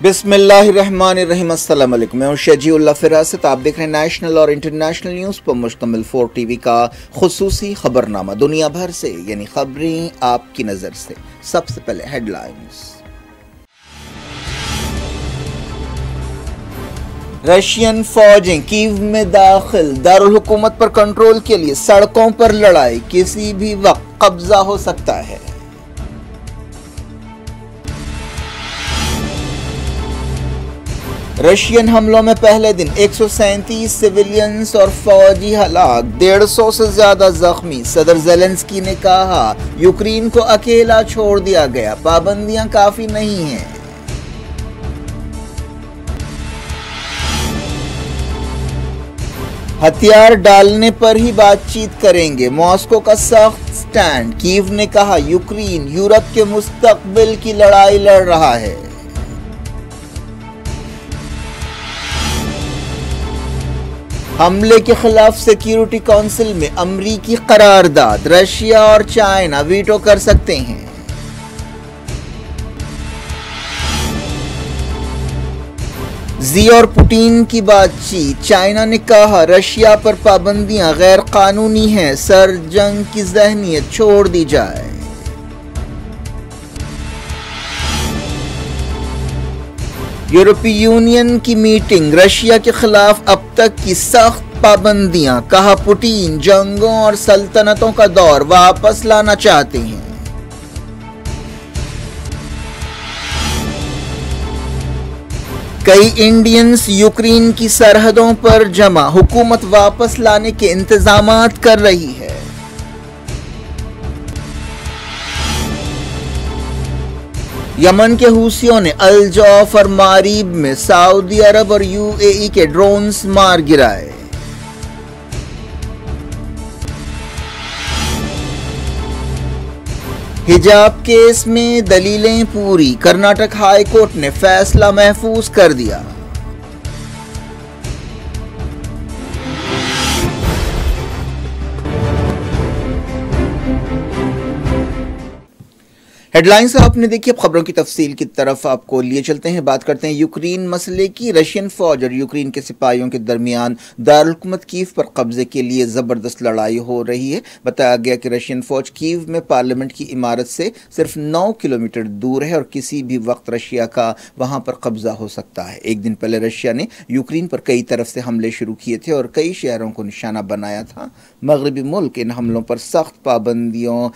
बिस्मिल्लाहिर्रहमानिर्रहीम। अस्सलाम वालेकुम। मैं हूं शजीउल्लाह फिरासत। आप देख रहे हैं नेशनल और इंटरनेशनल न्यूज़ पर मुश्तमिल 4 टीवी का खुसूसी खबरनामा। दुनिया भर से यानी खबरें आपकी नज़र से। सबसे पहले हेडलाइंस। रशियन फौजें कीव में दाखिल, दारुल हुकूमत पर कंट्रोल के लिए सड़कों पर लड़ाई, किसी भी वक्त कब्जा हो सकता है। रशियन हमलों में पहले दिन 137 सिविलियंस और फौजी हलाक, 150 से ज्यादा जख्मी। सदर ज़ेलेंस्की ने कहा यूक्रेन को अकेला छोड़ दिया गया, पाबंदियां काफी नहीं हैं। हथियार डालने पर ही बातचीत करेंगे, मॉस्को का सख्त स्टैंड। कीव ने कहा यूक्रेन यूरोप के मुस्तकबिल की लड़ाई लड़ रहा है। हमले के खिलाफ सिक्योरिटी काउंसिल में अमरीकी करारदाद, रशिया और चाइना वीटो कर सकते हैं। जी और पुतिन की बातचीत, चाइना ने कहा रशिया पर पाबंदियां गैर कानूनी हैं, सर जंग की जहनियत छोड़ दी जाए। यूरोपीय यूनियन की मीटिंग, रशिया के खिलाफ अब तक की सख्त पाबंदियां, कहा पुतिन जंगों और सल्तनतों का दौर वापस लाना चाहते हैं। कई इंडियंस यूक्रेन की सरहदों पर जमा, हुकूमत वापस लाने के इंतजामात कर रही है। यमन के हूसियों ने अल जौफ और मारीब में सऊदी अरब और यूएई के ड्रोन्स मार गिराए। हिजाब केस में दलीलें पूरी, कर्नाटक हाई कोर्ट ने फैसला महफूज कर दिया। हेडलाइंस आपने देखी। अब खबरों की तफसील की तरफ आपको लिए चलते हैं। बात करते हैं यूक्रेन मसले की। रशियन फौज और यूक्रेन के सिपाहियों के दरमियान दारुल हुकूमत कीव पर कब्जे के लिए ज़बरदस्त लड़ाई हो रही है। बताया गया कि रशियन फौज कीव में पार्लियामेंट की इमारत से सिर्फ 9 किलोमीटर दूर है और किसी भी वक्त रशिया का वहां पर कब्जा हो सकता है। एक दिन पहले रशिया ने यूक्रेन पर कई तरफ से हमले शुरू किए थे और कई शहरों को निशाना बनाया था। मगरबी मुल्क इन हमलों पर सख्त पाबंदियों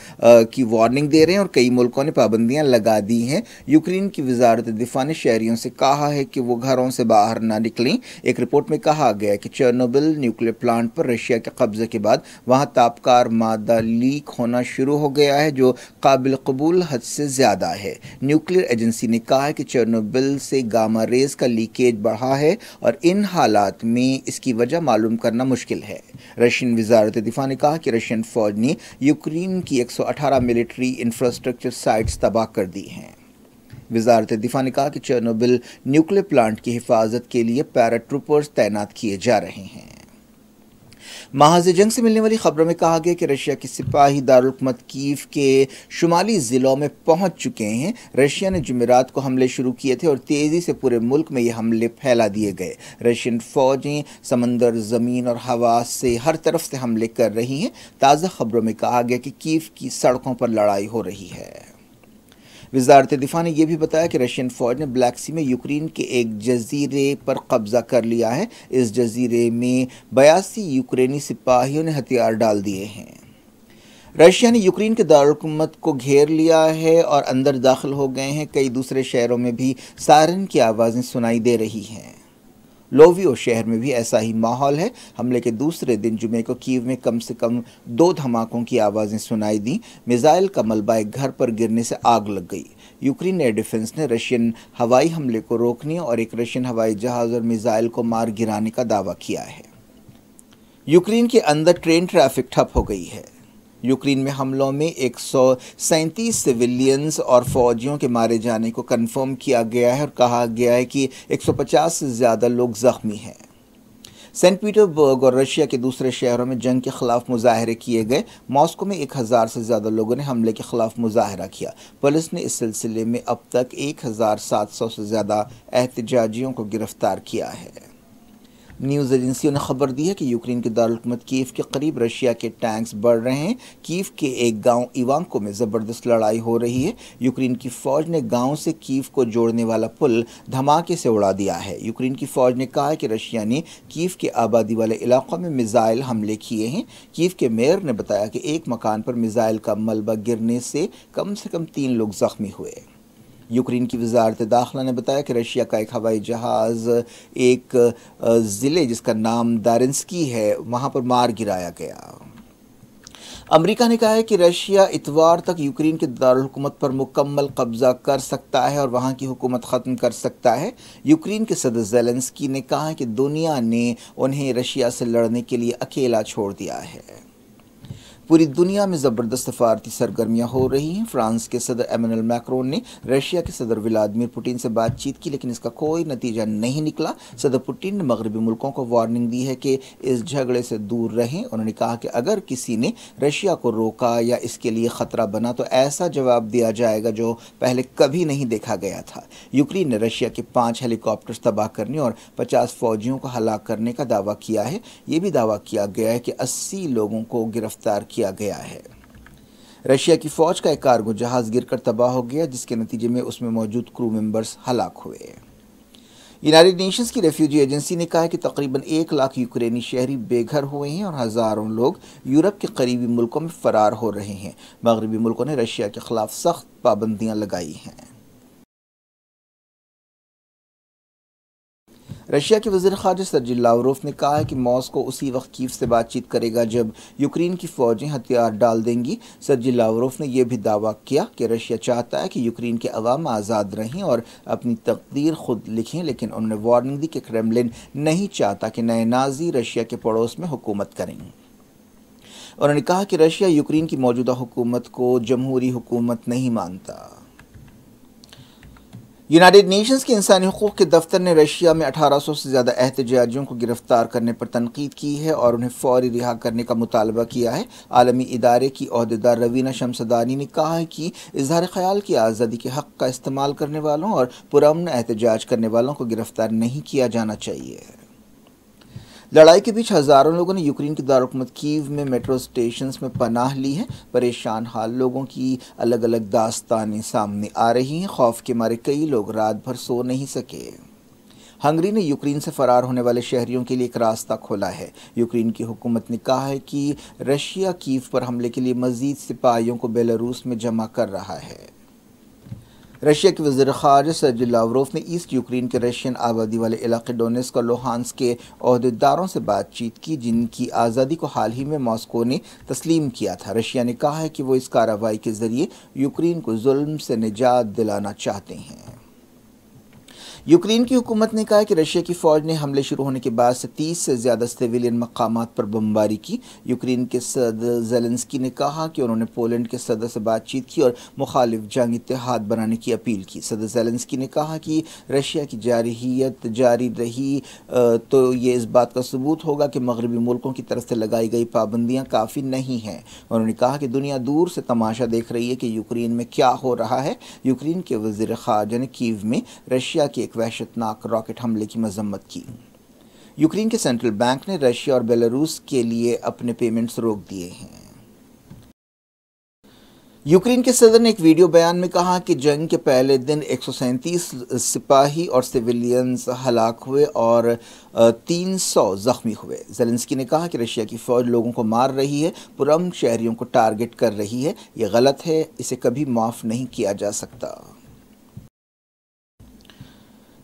की वार्निंग दे रहे हैं और कई मुल्कों पाबंदियां लगा दी हैं। यूक्रेन की वजारत दिफा ने शहरियों से कहा है कि वो घरों से बाहर ना निकलें। एक रिपोर्ट में कहा गया कि चेर्नोबिल न्यूक्लियर प्लांट पर रशिया के कब्जे के बाद वहां तापकार मादा लीक होना शुरू हो गया है, जो काबिल कबूल हद से ज्यादा है। न्यूक्लियर एजेंसी ने कहा है कि चेर्नोबिल से गामा रेज का लीकेज बढ़ा है और इन हालात में इसकी वजह मालूम करना मुश्किल है। रशियन वजारत दिफा ने कहा कि रशियन फौज ने यूक्रेन की 118 मिलिट्री इंफ्रास्ट्रक्चर साइट्स तबाह कर दी हैं। वजारत दिफा ने कहा कि चेर्नोबिल न्यूक्लियर प्लांट की हिफाजत के लिए पैराट्रूपर्स तैनात किए जा रहे हैं। महाज जंग से मिलने वाली खबरों में कहा गया कि रशिया के सिपाही दारुल हुकूमत कीव के शुमाली ज़िलों में पहुंच चुके हैं। रशिया ने जुमेरात को हमले शुरू किए थे और तेज़ी से पूरे मुल्क में ये हमले फैला दिए गए। रशियन फ़ौजें समंदर, ज़मीन और हवा से हर तरफ से हमले कर रही हैं। ताज़ा खबरों में कहा गया कि कीव की सड़कों पर लड़ाई हो रही है। वजारत दिफा ने यह भी बताया कि रशियन फौज ने ब्लैक सी में यूक्रेन के एक जजीरे पर कब्जा कर लिया है। इस जजीरे में 82 यूक्रेनी सिपाहियों ने हथियार डाल दिए हैं। रशिया ने यूक्रेन के दारुल हुकूमत को घेर लिया है और अंदर दाखिल हो गए हैं। कई दूसरे शहरों में भी सायरन की आवाज़ें सुनाई दे रही हैं। लोवियो शहर में भी ऐसा ही माहौल है। हमले के दूसरे दिन जुमे को कीव में कम से कम 2 धमाकों की आवाज़ें सुनाई दी। मिसाइल का मलबा एक घर पर गिरने से आग लग गई। यूक्रेन एयर डिफेंस ने रशियन हवाई हमले को रोकने और एक रशियन हवाई जहाज़ और मिसाइल को मार गिराने का दावा किया है। यूक्रेन के अंदर ट्रेन ट्रैफिक ठप हो गई है। यूक्रेन में हमलों में 137 सिविलियंस और फौजियों के मारे जाने को कंफर्म किया गया है और कहा गया है कि 150 से ज़्यादा लोग ज़ख्मी हैं। सेंट पीटर्सबर्ग और रशिया के दूसरे शहरों में जंग के खिलाफ मुजाहरे किए गए। मॉस्को में 1000 से ज़्यादा लोगों ने हमले के खिलाफ मुजाहरा किया। पुलिस ने इस सिलसिले में अब तक 1700 से ज़्यादा एहतजाजियों को गिरफ्तार किया है। न्यूज़ एजेंसियों ने खबर दी है कि यूक्रेन के दारुलकुमत कीव के करीब रशिया के टैंक्स बढ़ रहे हैं। कीव के एक गांव इवांको में ज़बरदस्त लड़ाई हो रही है। यूक्रेन की फ़ौज ने गांव से कीव को जोड़ने वाला पुल धमाके से उड़ा दिया है। यूक्रेन की फ़ौज ने कहा है कि रशिया ने कीव के आबादी वाले इलाकों में मिसाइल हमले किए हैं। कीव के मेयर ने बताया कि एक मकान पर मिसाइल का मलबा गिरने से कम 3 लोग ज़ख्मी हुए। यूक्रेन की वजारत दाखिला ने बताया कि रशिया का एक हवाई जहाज़ एक ज़िले जिसका नाम दारिंस्की है वहाँ पर मार गिराया गया। अमेरिका ने कहा है कि रशिया इतवार तक यूक्रेन के दारुलहुकूमत पर मुकम्मल कब्जा कर सकता है और वहाँ की हुकूमत ख़त्म कर सकता है। यूक्रेन के सदर ज़ेलेंस्की ने कहा है कि दुनिया ने उन्हें रशिया से लड़ने के लिए अकेला छोड़ दिया है। पूरी दुनिया में ज़बरदस्त सफारती सरगर्मियाँ हो रही हैं। फ्रांस के सदर एमेनुएल मैक्रोन ने रशिया के सदर व्लादिमीर पुतिन से बातचीत की, लेकिन इसका कोई नतीजा नहीं निकला। सदर पुतिन ने मगरबी मुल्कों को वार्निंग दी है कि इस झगड़े से दूर रहें। उन्होंने कहा कि अगर किसी ने रशिया को रोका या इसके लिए ख़तरा बना तो ऐसा जवाब दिया जाएगा जो पहले कभी नहीं देखा गया था। यूक्रेन ने रशिया के 5 हेलीकॉप्टर्स तबाह करने और 50 फौजियों को हलाक करने का दावा किया है। ये भी दावा किया गया है कि 80 लोगों को गिरफ्तार किया गया है। रशिया की फौज का एक कार्गो जहाज गिरकर तबाह हो गया, जिसके नतीजे में उसमें मौजूद क्रू मेंबर्स हलाक हुए। यूनाइटेड नेशंस की रेफ्यूजी एजेंसी ने कहा है कि तकरीबन 1 लाख यूक्रेनी शहरी बेघर हुए हैं और हज़ारों लोग यूरोप के करीबी मुल्कों में फरार हो रहे हैं। मगरबी मुल्कों ने रशिया के खिलाफ सख्त पाबंदियां लगाई हैं। रशिया के वज़ीर ख़ारिजा सर्जी लावरोफ ने कहा है कि मॉस्को उसी वक्त कीव से बातचीत करेगा जब यूक्रेन की फ़ौजें हथियार डाल देंगी। सर्जी लावरोफ ने यह भी दावा किया कि रशिया चाहता है कि यूक्रेन के अवाम आज़ाद रहें और अपनी तकदीर खुद लिखें, लेकिन उन्होंने वार्निंग दी कि क्रेमलिन नहीं चाहता कि नए नाज़ी रशिया के पड़ोस में हुकूमत करें। उन्होंने कहा कि रशिया यूक्रेन की मौजूदा हुकूमत को जमहूरी हुकूमत नहीं मानता। यूनाइटेड नेशंस के इंसानी हकूक़ के दफ्तर ने रशिया में 1800 से ज़्यादा एहतजाजियों को गिरफ्तार करने पर तनकीद की है और उन्हें फौरी रिहा करने का मुतालबा किया है। आलमी इदारे की ओहदेदार रवीना शमसदानी ने कहा है कि इज़हार ख्याल की आज़ादी के हक़ का इस्तेमाल करने वालों और पुरअमन एहतजाज करने वालों को गिरफ्तार नहीं किया जाना चाहिए। लड़ाई के बीच हज़ारों लोगों ने यूक्रेन की दारुलकुमत कीव में मेट्रो स्टेशंस में पनाह ली है। परेशान हाल लोगों की अलग अलग दास्तानें सामने आ रही हैं। खौफ के मारे कई लोग रात भर सो नहीं सके। हंगरी ने यूक्रेन से फरार होने वाले शहरियों के लिए एक रास्ता खोला है। यूक्रेन की हुकूमत ने कहा है कि रशिया कीव पर हमले के लिए मज़ीद सिपाहियों को बेलारूस में जमा कर रहा है। रशिया के वज़ीर ख़ारिजा सर्जी लावरोफ ने ईस्ट यूक्रेन के रशियन आबादी वाले इलाके डोनेट्स्क और लुहांस्क के ओहदेदारों से बातचीत की, जिनकी आज़ादी को हाल ही में मॉस्को ने तस्लीम किया था। रशिया ने कहा है कि वो इस कार्रवाई के ज़रिए यूक्रेन को जुल्म से निजात दिलाना चाहते हैं। यूक्रेन की हुकूमत ने कहा कि रशिया की फ़ौज ने हमले शुरू होने के बाद से 30 से ज़्यादा सिविलियन मकामात पर बमबारी की। यूक्रेन के सदर ज़ेलेंस्की ने कहा कि उन्होंने पोलैंड के सदर से बातचीत की और मुखालिफ जंग इत्तेहाद बनाने की अपील की। सदर ज़ेलेंस्की ने कहा कि रशिया की जारहियत जारी रही तो ये इस बात का सबूत होगा कि मगरबी मुल्कों की तरफ से लगाई गई पाबंदियाँ काफ़ी नहीं हैं। उन्होंने कहा कि दुनिया दूर से तमाशा देख रही है कि यूक्रेन में क्या हो रहा है। यूक्रेन के वज़ीर ख़ारिजा ने कीव में रशिया के एक वहशतनाक रॉकेट हमले की मजम्मत की। यूक्रेन के सेंट्रल बैंक ने रशिया और बेलारूस के लिए अपने पेमेंट्स रोक दिए हैं। यूक्रेन के सदर ने एक वीडियो बयान में कहा कि जंग के पहले दिन 137 सिपाही और सिविलियंस हलाक हुए और 300 जख्मी हुए। ज़ेलेंस्की ने कहा कि रशिया की फ़ौज लोगों को मार रही है, पुरअमन शहरियों को टारगेट कर रही है। ये गलत है, इसे कभी माफ़ नहीं किया जा सकता।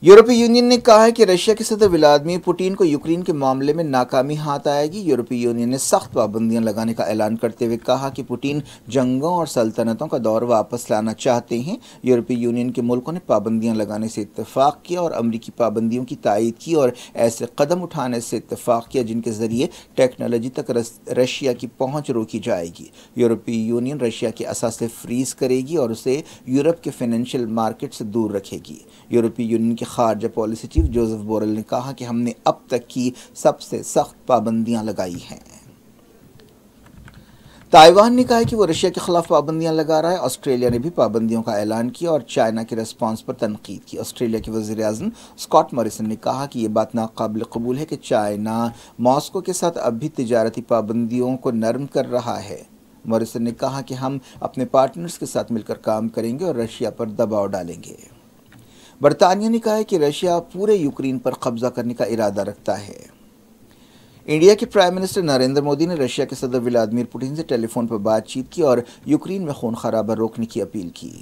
यूरोपीय यूनियन ने कहा है कि रशिया के सदर व्लादिमीर पुतिन को यूक्रेन के मामले में नाकामी हाथ आएगी। यूरोपीय यूनियन ने सख्त पाबंदियां लगाने का ऐलान करते हुए कहा कि पुतिन जंगों और सल्तनतों का दौर वापस लाना चाहते हैं। यूरोपीय यूनियन के मुल्कों ने पाबंदियां लगाने से इत्तेफाक किया और अमरीकी पाबंदियों की तायीद की और ऐसे कदम उठाने से इत्तेफाक किया जिनके ज़रिए टेक्नोलॉजी तक रशिया की पहुँच रोकी जाएगी। यूरोपीय यूनियन रशिया के असासे फ्रीज करेगी और उसे यूरोप के फाइनेंशियल मार्केट से दूर रखेगी। यूरोपीय यूनियन के के खारजा पॉलिसी चीफ जोसेफ बोरेल ने कहा कि हमने अब तक की सबसे सख्त पाबंदियां लगाई हैं। ताइवान ने कहा है कि वो रशिया के खिलाफ पाबंदियां लगा रहा है। ऑस्ट्रेलिया ने भी पाबंदियों का ऐलान किया और चाइना के रिस्पांस पर तनकीद की। ऑस्ट्रेलिया के वज़ीर आज़म स्कॉट मॉरिसन ने कहा कि ये बात नाकाबिल कबूल है कि चाइना मॉस्को के साथ अब भी तिजारती पाबंदियों को नरम कर रहा है। मॉरिसन ने कहा कि हम अपने पार्टनर्स के साथ मिलकर काम करेंगे और रशिया पर दबाव डालेंगे। बरतानिया ने कहा है कि रशिया पूरे यूक्रेन पर कब्जा करने का इरादा रखता है। इंडिया के प्राइम मिनिस्टर नरेंद्र मोदी ने रशिया के सदर व्लादिमीर पुतिन से टेलीफोन पर बातचीत की और यूक्रेन में खून खराबा रोकने की अपील की।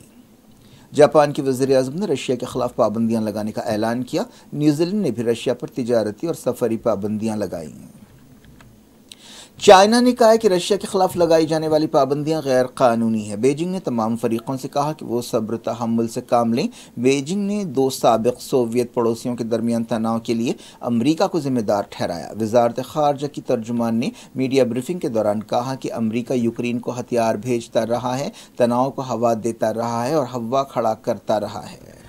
जापान के वज़ीर आज़म ने रशिया के खिलाफ पाबंदियां लगाने का ऐलान किया। न्यूजीलैंड ने भी रशिया पर तिजारती और सफरी पाबंदियां लगाई। चाइना ने कहा है कि रशिया के खिलाफ लगाई जाने वाली पाबंदियां गैर कानूनी है। बीजिंग ने तमाम फरीकों से कहा कि वो सब्र तहम्मुल से काम लें। बीजिंग ने दो साबिक सोवियत पड़ोसियों के दरमियान तनाव के लिए अमरीका को जिम्मेदार ठहराया। वजारत खारजा की तर्जुमान ने मीडिया ब्रीफिंग के दौरान कहा कि अमरीका यूक्रेन को हथियार भेजता रहा है, तनाव को हवा देता रहा है और हवा खड़ा करता रहा है।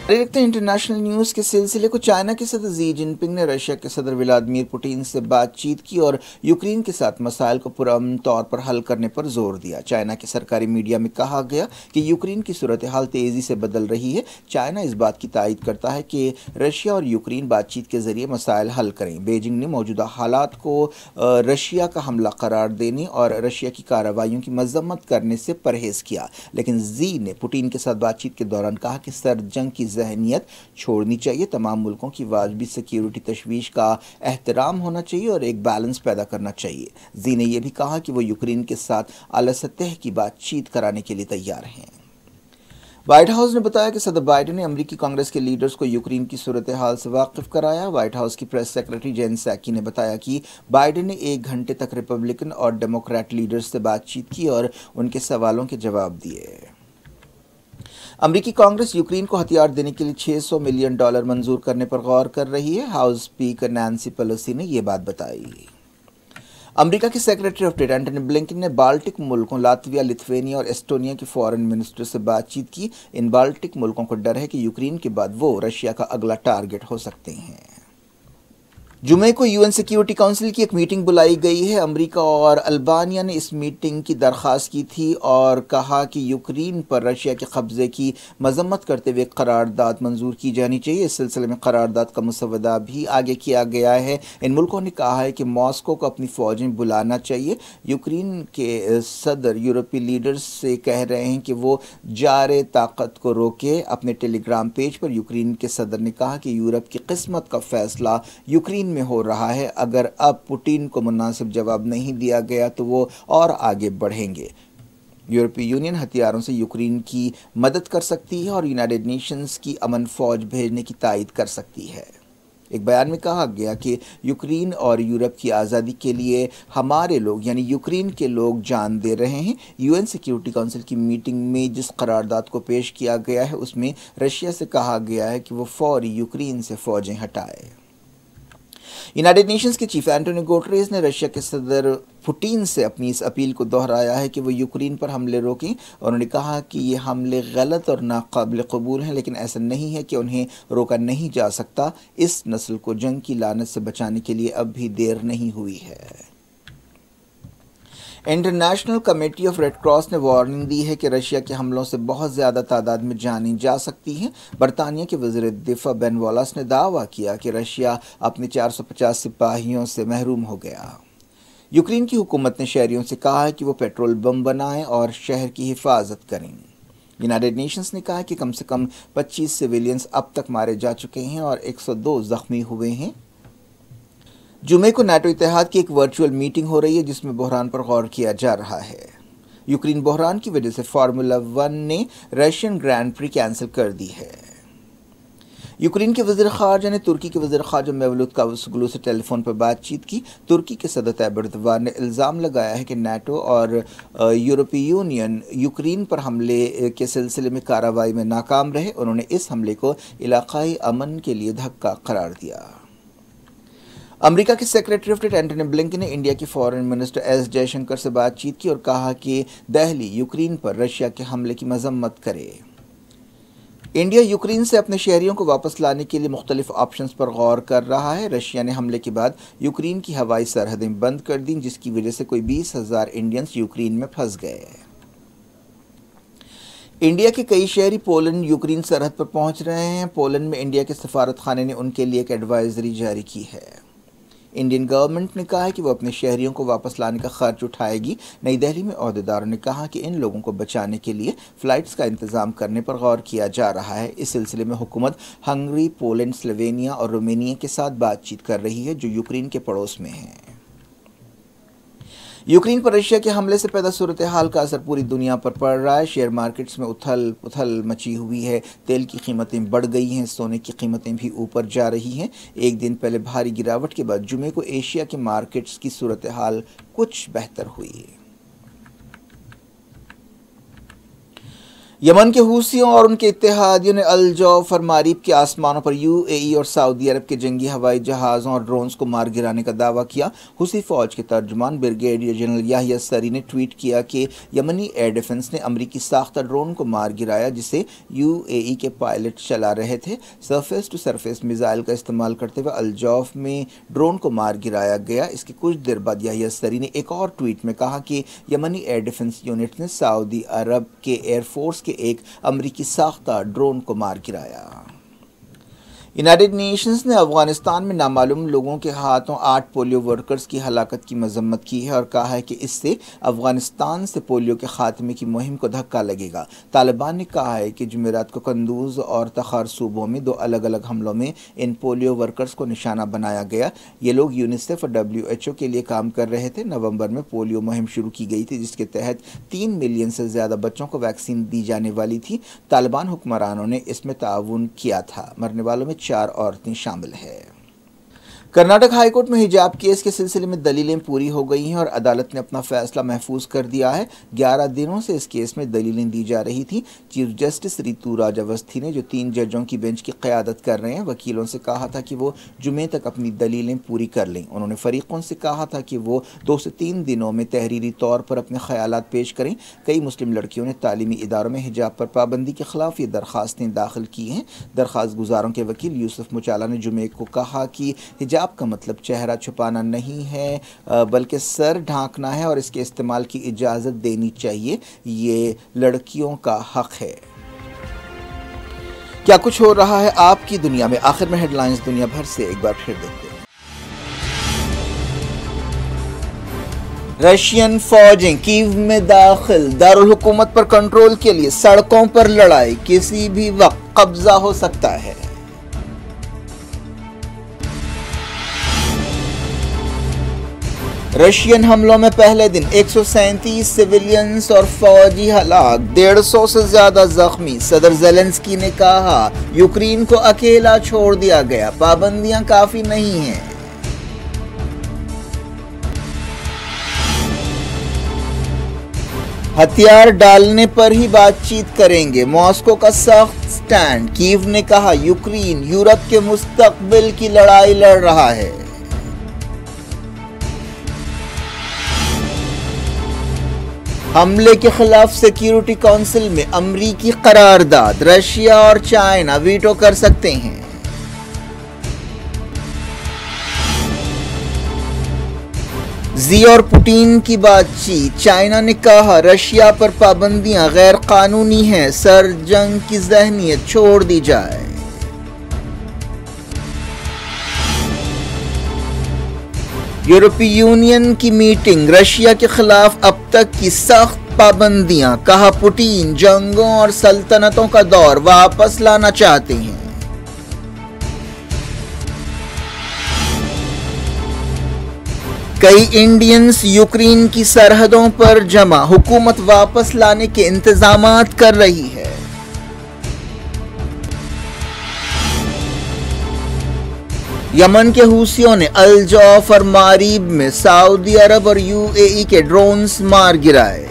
देखते हैं इंटरनेशनल न्यूज़ के सिलसिले को। चाइना के सदर जी जिनपिंग ने रशिया के सदर व्लादिमीर पुतिन से बातचीत की और यूक्रेन के साथ मसाइल को पुरअमन तौर पर हल करने पर जोर दिया। चाइना के सरकारी मीडिया में कहा गया कि यूक्रेन की सूरत हाल तेज़ी से बदल रही है। चाइना इस बात की तायद करता है कि रशिया और यूक्रेन बातचीत के जरिए मसाइल हल करें। बीजिंग ने मौजूदा हालात को रशिया का हमला करार देने और रशिया की कार्रवाइयों की मजम्मत करने से परहेज़ किया, लेकिन जी ने पुतिन के साथ बातचीत के दौरान कहा कि सर्द जंग की जहनियत छोड़नी चाहिए, तमाम मुल्कों की वाजबी सिक्योरिटी तशवीश का एहतराम होना चाहिए और एक बैलेंस पैदा करना चाहिए। जी ने यह भी कहा कि वो यूक्रेन के साथ आला सतह की बातचीत कराने के लिए तैयार हैं। व्हाइट हाउस ने बताया कि सदर बाइडेन ने अमेरिकी कांग्रेस के लीडर्स को यूक्रेन की सूरत हाल से वाकिफ कराया। व्हाइट हाउस की प्रेस सेक्रेटरी जेन सैकी ने बताया कि बाइडेन ने 1 घंटे तक रिपब्लिकन और डेमोक्रेट लीडर्स से बातचीत की और उनके सवालों के जवाब दिए। अमेरिकी कांग्रेस यूक्रेन को हथियार देने के लिए $600 मिलियन मंजूर करने पर गौर कर रही है। हाउस स्पीकर नैंसी पेलोसी ने यह बात बताई। अमेरिका के secretary of state Antony Blinken ने बाल्टिक मुल्कों लातविया, लिथुआनिया और एस्टोनिया के फॉरेन मिनिस्टर से बातचीत की। इन बाल्टिक मुल्कों को डर है कि यूक्रेन के बाद वो रशिया का अगला टारगेट हो सकते हैं। जुमे को यूएन सिक्योरिटी काउंसिल की एक मीटिंग बुलाई गई है। अमेरिका और अल्बानिया ने इस मीटिंग की दरख्वास्त की थी और कहा कि यूक्रेन पर रशिया के कब्जे की मजम्मत करते हुए करारदाद मंजूर की जानी चाहिए। इस सिलसिले में करारदाद का मुसवदा भी आगे किया गया है। इन मुल्कों ने कहा है कि मॉस्को को अपनी फौजें बुलाना चाहिए। यूक्रेन के सदर यूरोपीय लीडर्स से कह रहे हैं कि वो जारे ताकत को रोके। अपने टेलीग्राम पेज पर यूक्रेन के सदर ने कहा कि यूरोप की किस्मत का फैसला यूक्रेन में हो रहा है। अगर अब पुतिन को मुनासिब जवाब नहीं दिया गया तो वो और आगे बढ़ेंगे। यूरोपीय यूनियन हथियारों से यूक्रेन की मदद कर सकती है और यूनाइटेड नेशंस की अमन फौज भेजने की तायद कर सकती है। एक बयान में कहा गया कि यूक्रेन और यूरोप की आज़ादी के लिए हमारे लोग यानी यूक्रेन के लोग जान दे रहे हैं। यूएन सिक्योरिटी काउंसिल की मीटिंग में जिस करारदाद को पेश किया गया है उसमें रशिया से कहा गया है कि वो फौरी यूक्रेन से फौजें हटाए। यूनाइटेड नेशंस के चीफ एंटोनियो गुटेरेस ने रशिया के सदर पुतिन से अपनी इस अपील को दोहराया है कि वो यूक्रेन पर हमले रोकें। उन्होंने कहा कि ये हमले गलत और नाकाबिल कबूल हैं, लेकिन ऐसा नहीं है कि उन्हें रोका नहीं जा सकता। इस नस्ल को जंग की लानत से बचाने के लिए अब भी देर नहीं हुई है। International committee of red cross ने वार्निंग दी है कि रशिया के हमलों से बहुत ज़्यादा तादाद में जानें जा सकती हैं। बरतानिया के वज़ीर दिफा बेन वॉलस ने दावा किया कि रशिया अपने 450 सिपाहियों से महरूम हो गया। यूक्रेन की हुकूमत ने शहरियों से कहा है कि वो पेट्रोल बम बनाएं और शहर की हिफाजत करें। यूनाइटेड नेशंस ने कहा है कि कम से कम 25 सिविलियंस अब तक मारे जा चुके हैं और 102 जख्मी हुए हैं। जुमे को नाटो इत्तेहाद की एक वर्चुअल मीटिंग हो रही है जिसमें बहरान पर गौर किया जा रहा है। यूक्रेन बहरान की वजह से फार्मूला 1 ने रशियन ग्रैंड प्री कैंसिल कर दी है। यूक्रेन के वज़ीर ख़ारजा ने तुर्की के वज़ीर ख़ारजा मेवलूद कावुसोग्लू से टेलीफोन पर बातचीत की। तुर्की के सदर तैयब एर्दोगान ने इल्ज़ाम लगाया है कि नाटो और यूरोपीय यूनियन यूक्रेन पर हमले के सिलसिले में कार्रवाई में नाकाम रहे। उन्होंने इस हमले को इलाक़ाई अमन के लिए धक्का करार दिया। अमेरिका के secretary of state Antony Blinken ने इंडिया के फॉरेन मिनिस्टर एस जयशंकर से बातचीत की और कहा कि दिल्ली यूक्रेन पर रशिया के हमले की मजम्मत करे। इंडिया यूक्रेन से अपने शहरियों को वापस लाने के लिए मुख्तलिफ ऑप्शंस पर गौर कर रहा है। रशिया ने हमले के बाद यूक्रेन की हवाई सरहदें बंद कर दी, जिसकी वजह से कोई 20,000 इंडियंस यूक्रेन में फंस गए। इंडिया के कई शहरी पोलैंड यूक्रेन सरहद पर पहुंच रहे हैं। पोलैंड में इंडिया के सफारत खाने ने उनके लिए एक एडवाइजरी जारी की है। इंडियन गवर्नमेंट ने कहा है कि वो अपने शहरियों को वापस लाने का खर्च उठाएगी। नई दिल्ली में ओहदेदारों ने कहा कि इन लोगों को बचाने के लिए फ़्लाइट्स का इंतज़ाम करने पर गौर किया जा रहा है। इस सिलसिले में हुकूमत हंगरी, पोलैंड, स्लोवेनिया और रोमानिया के साथ बातचीत कर रही है, जो यूक्रेन के पड़ोस में हैं। यूक्रेन पर रशिया के हमले से पैदा सूरत हाल का असर पूरी दुनिया पर पड़ रहा है। शेयर मार्केट्स में उथल पुथल मची हुई है। तेल की कीमतें बढ़ गई हैं, सोने की कीमतें भी ऊपर जा रही हैं। एक दिन पहले भारी गिरावट के बाद जुमे को एशिया के मार्केट्स की सूरत हाल कुछ बेहतर हुई है। यमन के हूसियों और उनके इत्तेहादियों ने अल जौफ और मारीब के आसमानों पर यूएई और सऊदी अरब के जंगी हवाई जहाज़ों और ड्रोन्स को मार गिराने का दावा किया। हुसी फौज के तर्जुमान ब्रिगेडियर जनरल याहिया सरी ने ट्वीट किया कि यमनी एयर डिफेंस ने अमरीकी साख्ता ड्रोन को मार गिराया, जिसे यूएई के पायलट चला रहे थे। सरफेस टू सरफेस मिसाइल का इस्तेमाल करते हुए अल जौफ में ड्रोन को मार गिराया गया। इसके कुछ देर बाद याहिया सरी ने एक और ट्वीट में कहा कि यमनी एयर डिफेंस यूनिट ने सऊदी अरब के एयरफोर्स के एक अमरीकी साख्ता ड्रोन को मार गिराया। यूनाइटेड नेशंस ने अफगानिस्तान में नामालूम लोगों के हाथों 8 पोलियो वर्कर्स की हलाकत की मजम्मत की है और कहा है कि इससे अफगानिस्तान से पोलियो के खात्मे की मुहिम को धक्का लगेगा। तालिबान ने कहा है कि जुमेरात को कंदूज और तखार सूबों में 2 अलग अलग हमलों में इन पोलियो वर्कर्स को निशाना बनाया गया। ये लोग यूनिसेफ और WHO के लिए काम कर रहे थे। नवंबर में पोलियो मुहिम शुरू की गई थी, जिसके तहत 3 मिलियन से ज़्यादा बच्चों को वैक्सीन दी जाने वाली थी। तालिबान हुक्मरानों ने इसमें ताउन किया था। मरने वालों में 4 औरतें शामिल हैं। कर्नाटक हाईकोर्ट में हिजाब केस के सिलसिले में दलीलें पूरी हो गई हैं और अदालत ने अपना फैसला महफूज कर दिया है। 11 दिनों से इस केस में दलीलें दी जा रही थी। चीफ जस्टिस ऋतुराज अवस्थी ने, जो 3 जजों की बेंच की क़यादत कर रहे हैं, वकीलों से कहा था कि वो जुमे तक अपनी दलीलें पूरी कर लें। उन्होंने फरीकों से कहा था कि वो 2 से 3 दिनों में तहरीरी तौर पर अपने ख्यालात पेश करें। कई मुस्लिम लड़कियों ने तालीमी इदारों में हिजाब पर पाबंदी के खिलाफ ये दरख्वास्तें दाखिल की हैं। दरख्वास्त गुजारों के वकील यूसुफ मुचाला ने जुमे को कहा कि हिजाब का मतलब चेहरा छुपाना नहीं है, बल्कि सर ढांकना है और इसके इस्तेमाल की इजाज़त देनी चाहिए। ये लड़कियों का हक है। क्या कुछ हो रहा है आपकी दुनिया में? आखिर में हेडलाइंस दुनिया भर से एक बार फिर देखते हैं। रशियन फौजें कीव में दाखिल, दारुल हुकूमत पर कंट्रोल के लिए सड़कों पर लड़ाई, किसी भी वक्त कब्जा हो सकता है। रशियन हमलों में पहले दिन 137 सिविलियंस और फौजी हलाक, 150 से ज्यादा जख्मी। सदर ज़ेलेंस्की ने कहा यूक्रेन को अकेला छोड़ दिया गया, पाबंदियां काफी नहीं हैं। हथियार डालने पर ही बातचीत करेंगे, मॉस्को का सख्त स्टैंड। कीव ने कहा यूक्रेन यूरोप के मुस्तकबिल की लड़ाई लड़ रहा है। हमले के खिलाफ सिक्योरिटी काउंसिल में अमरीकी करारदाद, रशिया और चाइना वीटो कर सकते हैं। जी और पुतिन की बातचीत, चाइना ने कहा रशिया पर पाबंदियां गैर कानूनी हैं, सर जंग की जहनियत छोड़ दी जाए। यूरोपीय यूनियन की मीटिंग, रशिया के खिलाफ अब तक की सख्त पाबंदियां, कहा पुतिन जंगों और सल्तनतों का दौर वापस लाना चाहते हैं। कई इंडियंस यूक्रेन की सरहदों पर जमा, हुकूमत वापस लाने के इंतजामात कर रही है। यमन के हूसियों ने अल जौफ और मारीब में सऊदी अरब और यूएई के ड्रोन्स मार गिराए।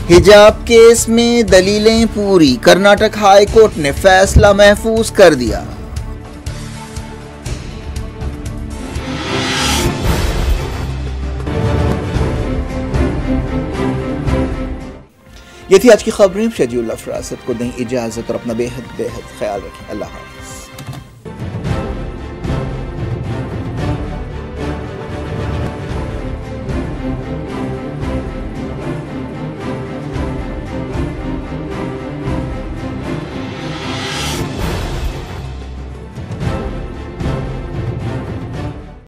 हिजाब केस में दलीलें पूरी, कर्नाटक हाई कोर्ट ने फैसला महफूज कर दिया। ये थी आज की खबरें। शजीउल्लाह फरासत को दें इजाज़त और अपना बेहद बेहद ख्याल रखें। अल्लाह हाफ़िज़।